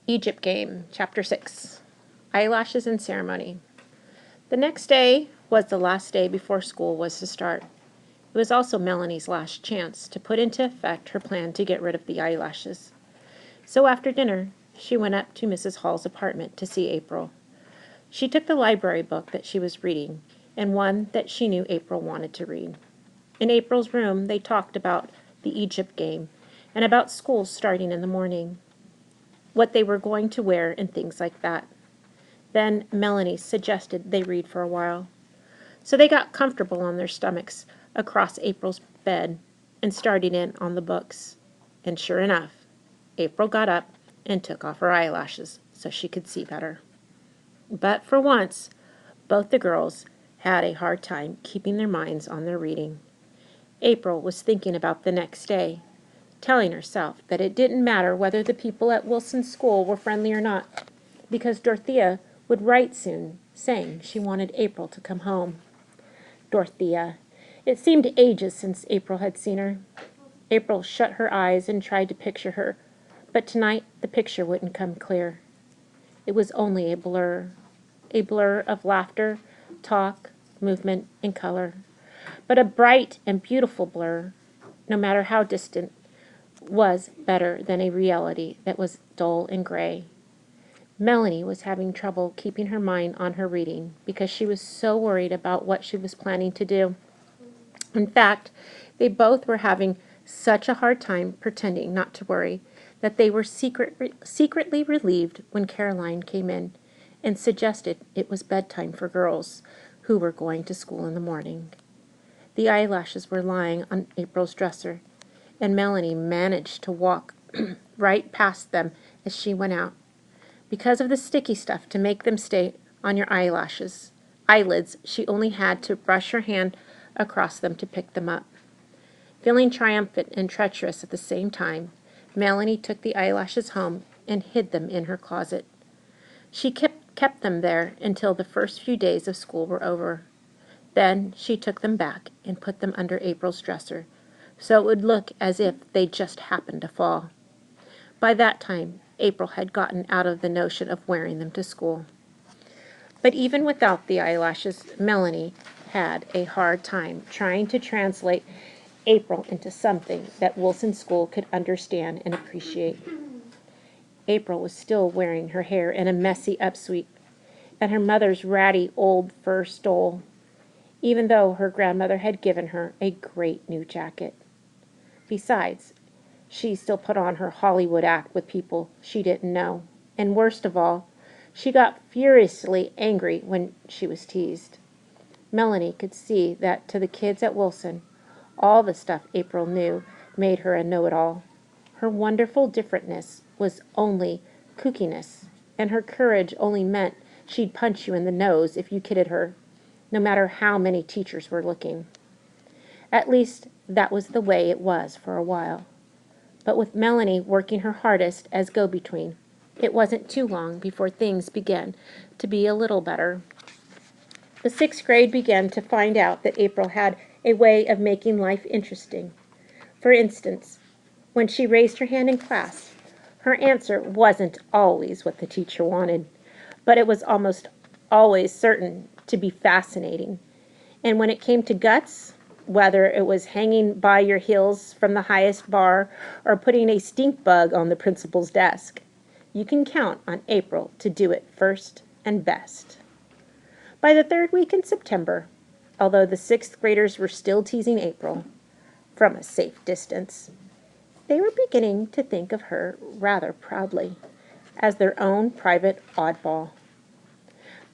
Egypt Game, Chapter 6. Eyelashes and Ceremony. The next day was the last day before school was to start. It was also Melanie's last chance to put into effect her plan to get rid of the eyelashes. So after dinner, she went up to Mrs. Hall's apartment to see April. She took the library book that she was reading, and one that she knew April wanted to read. In April's room, they talked about the Egypt Game and about school starting in the morning, what they were going to wear, and things like that. Then Melanie suggested they read for a while. So they got comfortable on their stomachs across April's bed and started in on the books. And sure enough, April got up and took off her eyelashes so she could see better. But for once, both the girls had a hard time keeping their minds on their reading. April was thinking about the next day, telling herself that it didn't matter whether the people at Wilson's school were friendly or not, because Dorothea would write soon, saying she wanted April to come home. Dorothea. It seemed ages since April had seen her. April shut her eyes and tried to picture her, but tonight the picture wouldn't come clear. It was only a blur of laughter, talk, movement, and color. But a bright and beautiful blur, no matter how distant, was better than a reality that was dull and gray. Melanie was having trouble keeping her mind on her reading because she was so worried about what she was planning to do. In fact, they both were having such a hard time pretending not to worry that they were secretly relieved when Caroline came in and suggested it was bedtime for girls who were going to school in the morning. The eyelashes were lying on April's dresser, and Melanie managed to walk right past them as she went out. Because of the sticky stuff to make them stay on your eyelids, she only had to brush her hand across them to pick them up. Feeling triumphant and treacherous at the same time, Melanie took the eyelashes home and hid them in her closet. She kept them there until the first few days of school were over. Then she took them back and put them under April's dresser, so it would look as if they'd just happened to fall. By that time, April had gotten out of the notion of wearing them to school. But even without the eyelashes, Melanie had a hard time trying to translate April into something that Wilson School could understand and appreciate. April was still wearing her hair in a messy upsweep and her mother's ratty old fur stole, even though her grandmother had given her a great new jacket. Besides, she still put on her Hollywood act with people she didn't know, and worst of all, she got furiously angry when she was teased. Melanie could see that to the kids at Wilson, all the stuff April knew made her a know-it-all. Her wonderful differentness was only kookiness, and her courage only meant she'd punch you in the nose if you kidded her, no matter how many teachers were looking. At least, that was the way it was for a while. But with Melanie working her hardest as go-between, it wasn't too long before things began to be a little better. The sixth grade began to find out that April had a way of making life interesting. For instance, when she raised her hand in class, her answer wasn't always what the teacher wanted, but it was almost always certain to be fascinating. And when it came to guts, whether it was hanging by your heels from the highest bar or putting a stink bug on the principal's desk, you can count on April to do it first and best. By the third week in September, although the sixth graders were still teasing April from a safe distance, they were beginning to think of her rather proudly as their own private oddball.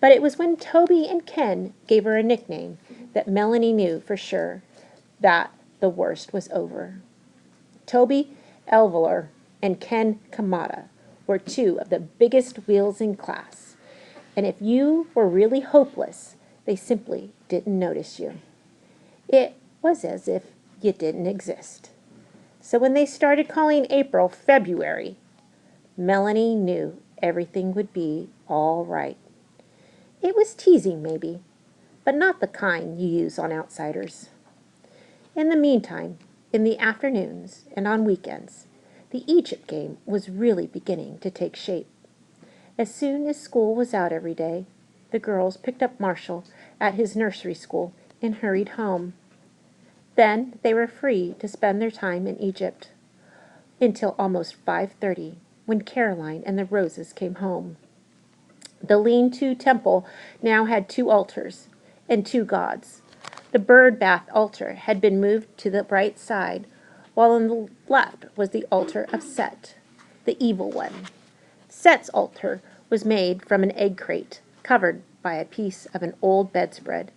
But it was when Toby and Ken gave her a nickname that Melanie knew for sure that the worst was over. Toby Elveler and Ken Kamada were two of the biggest wheels in class, and if you were really hopeless, they simply didn't notice you. It was as if you didn't exist. So when they started calling April February, Melanie knew everything would be all right. It was teasing, maybe, but not the kind you use on outsiders. In the meantime, in the afternoons and on weekends, the Egypt game was really beginning to take shape. As soon as school was out every day, the girls picked up Marshall at his nursery school and hurried home. Then they were free to spend their time in Egypt until almost 5:30, when Caroline and the Roses came home. The lean-to temple now had 2 altars and 2 gods. The bird bath altar had been moved to the right side, while on the left was the altar of Set, the evil one. Set's altar was made from an egg crate covered by a piece of an old bedspread,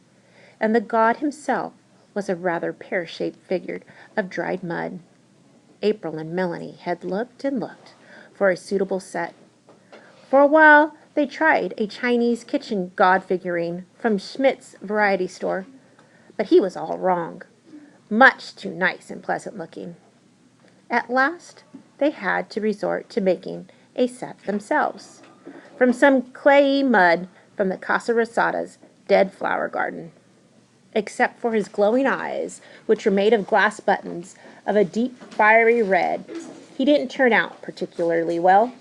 and the god himself was a rather pear-shaped figure of dried mud. April and Melanie had looked and looked for a suitable set. For a while they tried a Chinese kitchen god figurine from Schmidt's variety store, but he was all wrong, much too nice and pleasant looking. At last they had to resort to making a set themselves, from some clayey mud from the Casa Rosada's dead flower garden. Except for his glowing eyes, which were made of glass buttons of a deep fiery red, he didn't turn out particularly well.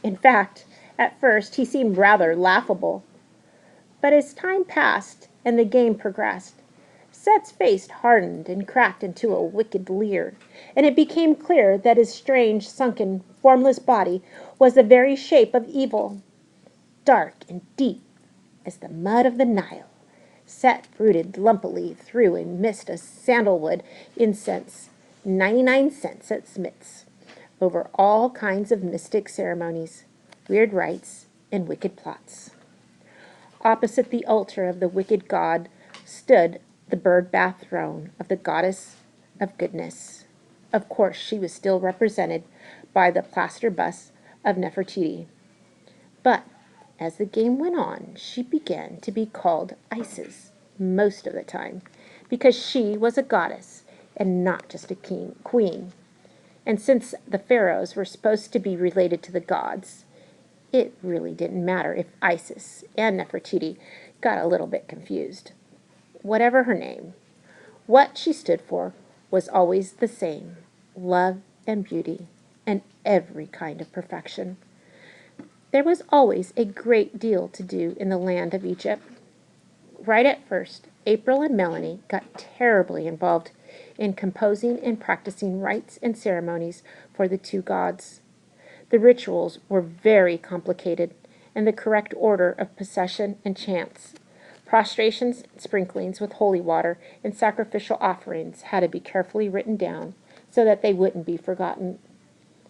In fact, at first he seemed rather laughable. But as time passed and the game progressed, Set's face hardened and cracked into a wicked leer, and it became clear that his strange, sunken, formless body was the very shape of evil. Dark and deep as the mud of the Nile, Set brooded lumpily through a mist of sandalwood incense, 99 cents at Smith's, over all kinds of mystic ceremonies, weird rites, and wicked plots. Opposite the altar of the wicked god stood the bird bath throne of the goddess of goodness. Of course, she was still represented by the plaster bust of Nefertiti. But as the game went on, she began to be called Isis most of the time, because she was a goddess and not just a queen. And since the pharaohs were supposed to be related to the gods, it really didn't matter if Isis and Nefertiti got a little bit confused. Whatever her name, what she stood for was always the same: love and beauty and every kind of perfection. There was always a great deal to do in the land of Egypt. Right at first, April and Melanie got terribly involved in composing and practicing rites and ceremonies for the 2 gods. The rituals were very complicated, and the correct order of procession and chants, prostrations, sprinklings with holy water, and sacrificial offerings had to be carefully written down so that they wouldn't be forgotten.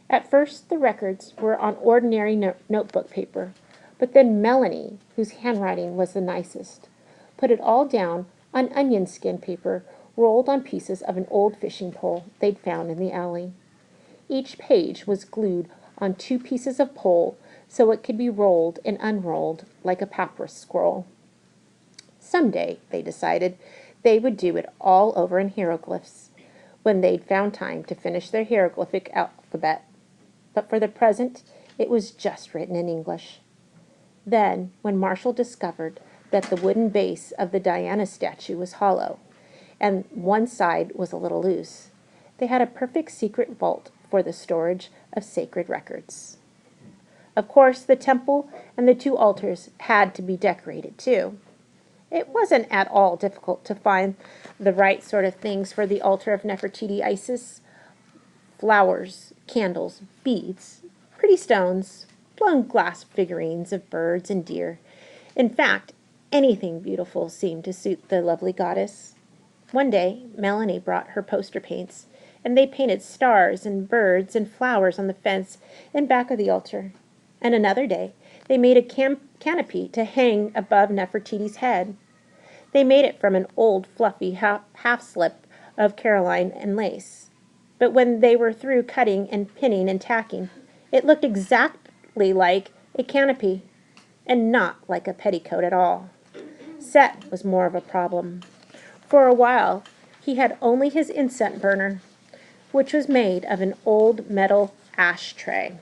At first, the records were on ordinary notebook paper, but then Melanie, whose handwriting was the nicest, put it all down on onion skin paper rolled on pieces of an old fishing pole they'd found in the alley. Each page was glued on 2 pieces of pole so it could be rolled and unrolled like a papyrus scroll. Someday, they decided, they would do it all over in hieroglyphs when they'd found time to finish their hieroglyphic alphabet. But for the present, it was just written in English. Then, when Marshall discovered that the wooden base of the Diana statue was hollow, and one side was a little loose, they had a perfect secret vault for the storage of sacred records. Of course, the temple and the 2 altars had to be decorated too. It wasn't at all difficult to find the right sort of things for the altar of Nefertiti Isis: flowers, candles, beads, pretty stones, blown glass figurines of birds and deer. In fact, anything beautiful seemed to suit the lovely goddess. One day, Melanie brought her poster paints, and they painted stars and birds and flowers on the fence and back of the altar. And another day, they made a canopy to hang above Nefertiti's head. They made it from an old, fluffy half-slip of Caroline and lace. But when they were through cutting and pinning and tacking, it looked exactly like a canopy, and not like a petticoat at all. Set was more of a problem. For a while, he had only his incense burner, which was made of an old metal ashtray.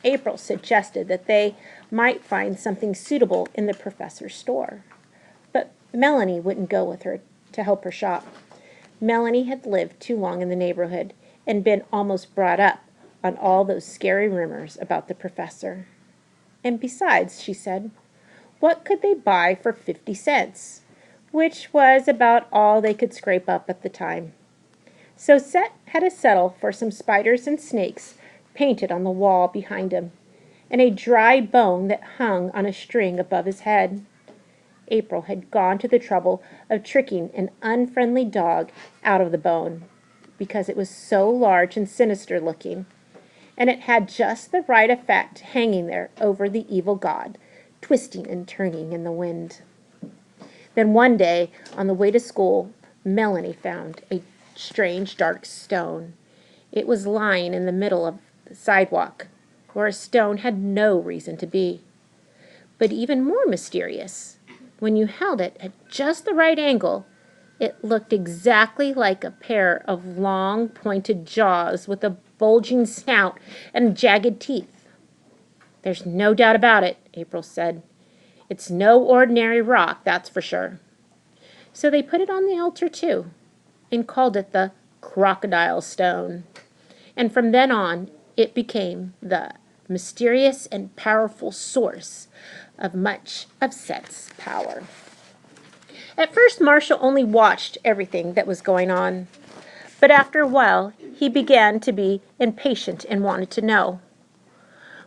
April suggested that they might find something suitable in the professor's store, but Melanie wouldn't go with her to help her shop. Melanie had lived too long in the neighborhood and been almost brought up on all those scary rumors about the professor. And besides, she said, what could they buy for 50 cents? Which was about all they could scrape up at the time. So Set had to settle for some spiders and snakes painted on the wall behind him, and a dry bone that hung on a string above his head. April had gone to the trouble of tricking an unfriendly dog out of the bone, because it was so large and sinister looking, and it had just the right effect hanging there over the evil god, twisting and turning in the wind. Then one day, on the way to school, Melanie found a strange dark stone. It was lying in the middle of the sidewalk, where a stone had no reason to be. But even more mysterious, when you held it at just the right angle, it looked exactly like a pair of long, pointed jaws with a bulging snout and jagged teeth. There's no doubt about it, April said. It's no ordinary rock, that's for sure. So they put it on the altar too, and called it the crocodile stone. And from then on, it became the mysterious and powerful source of much of Set's power. At first, Marshall only watched everything that was going on, but after a while, he began to be impatient and wanted to know.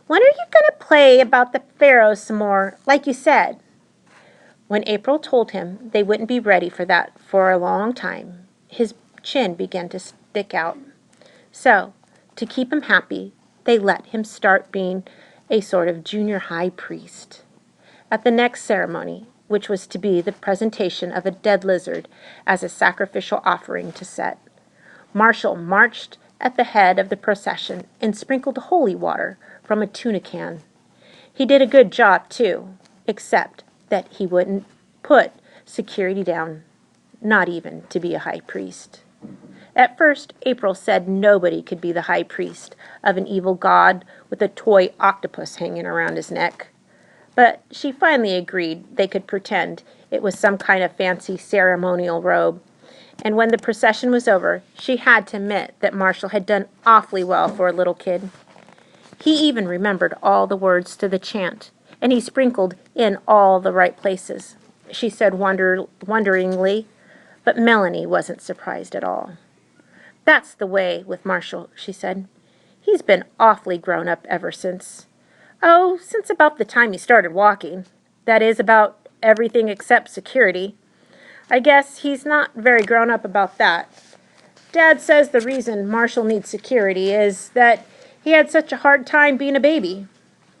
When are you going to play about the pharaohs some more, like you said? When April told him they wouldn't be ready for that for a long time, his chin began to stick out. So, to keep him happy, they let him start being a sort of junior high priest. At the next ceremony, which was to be the presentation of a dead lizard as a sacrificial offering to Set, Marshall marched at the head of the procession and sprinkled holy water from a tuna can. He did a good job, too, except that he wouldn't put security down, not even to be a high priest. At first, April said nobody could be the high priest of an evil god with a toy octopus hanging around his neck. But she finally agreed they could pretend it was some kind of fancy ceremonial robe. And when the procession was over, she had to admit that Marshall had done awfully well for a little kid. He even remembered all the words to the chant, and he sprinkled in all the right places, she said wonderingly, but Melanie wasn't surprised at all. That's the way with Marshall, she said. He's been awfully grown up ever since. Oh, since about the time he started walking. That is, about everything except security. I guess he's not very grown up about that. Dad says the reason Marshall needs security is that he had such a hard time being a baby.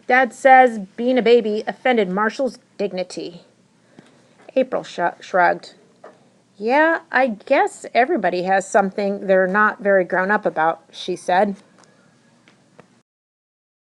Dad says being a baby offended Marshall's dignity. April shrugged. Yeah, I guess everybody has something they're not very grown up about, she said.